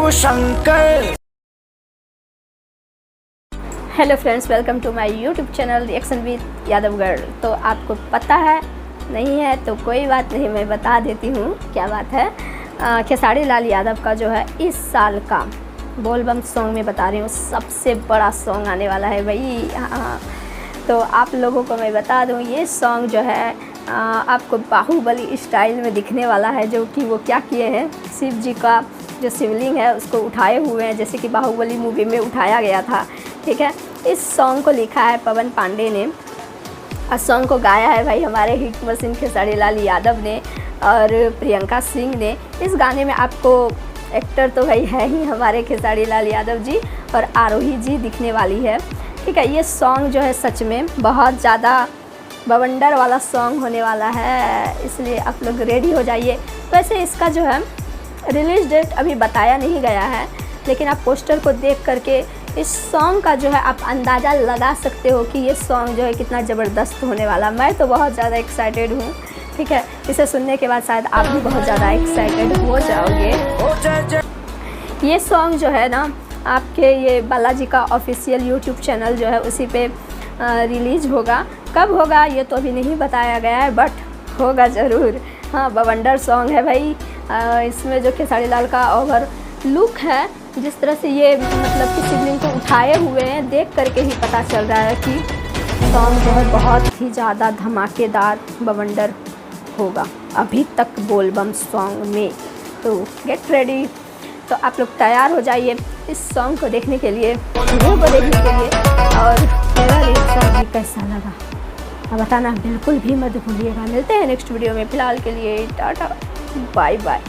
Shiv Shankar. Hello friends, welcome to my YouTube channel reaction with Yadav girl. तो आपको पता है नहीं है तो कोई बात नहीं, मैं बता देती हूँ क्या बात है। खेसारी लाल यादव का जो है इस साल का बोलबम सॉन्ग में बता रही हूँ, सबसे बड़ा सॉन्ग आने वाला है भाई। हाँ, तो आप लोगों को मैं बता दूँ ये सॉन्ग जो है आपको बाहुबली स्टाइल में दिखने वाला है। जो कि वो क्या किए हैं, शिव जी का जो शिवलिंग है उसको उठाए हुए हैं, जैसे कि बाहुबली मूवी में उठाया गया था। ठीक है, इस सॉन्ग को लिखा है पवन पांडे ने और सॉन्ग को गाया है भाई हमारे हिट मशीन खेसारी लाल यादव ने और प्रियंका सिंह ने। इस गाने में आपको एक्टर तो भाई है ही हमारे खेसारी लाल यादव जी और आरोही जी दिखने वाली है। ठीक है, ये सॉन्ग जो है सच में बहुत ज़्यादा बवंडर वाला सॉन्ग होने वाला है, इसलिए आप लोग रेडी हो जाइए। वैसे इसका जो है रिलीज़ डेट अभी बताया नहीं गया है, लेकिन आप पोस्टर को देख करके इस सॉन्ग का जो है आप अंदाज़ा लगा सकते हो कि ये सॉन्ग जो है कितना ज़बरदस्त होने वाला। मैं तो बहुत ज़्यादा एक्साइटेड हूँ। ठीक है, इसे सुनने के बाद शायद आप भी बहुत ज़्यादा एक्साइटेड हो जाओगे। ये सॉन्ग जो है ना आपके ये बालाजी का ऑफिशियल यूट्यूब चैनल जो है उसी पे रिलीज़ होगा। कब होगा ये तो अभी नहीं बताया गया है, बट होगा ज़रूर। हाँ, बवंडर सॉन्ग है भाई। इसमें जो खेसारी लाल का ओवर लुक है, जिस तरह से ये मतलब कि शिवलिंग को उठाए हुए हैं, देख करके ही पता चल रहा है कि सॉन्ग जो है बहुत ही ज़्यादा धमाकेदार बवंडर होगा अभी तक बोलबम सॉन्ग में। तो गेट रेडी, तो आप लोग तैयार हो जाइए इस सॉन्ग को देखने के लिए, वीडियो को देखने के लिए। और मेरा रिएक्शन भी कैसा लगा बताना बिल्कुल भी मत भूलिएगा। मिलते हैं नेक्स्ट वीडियो में, फ़िलहाल के लिए टाटा बाय बाय।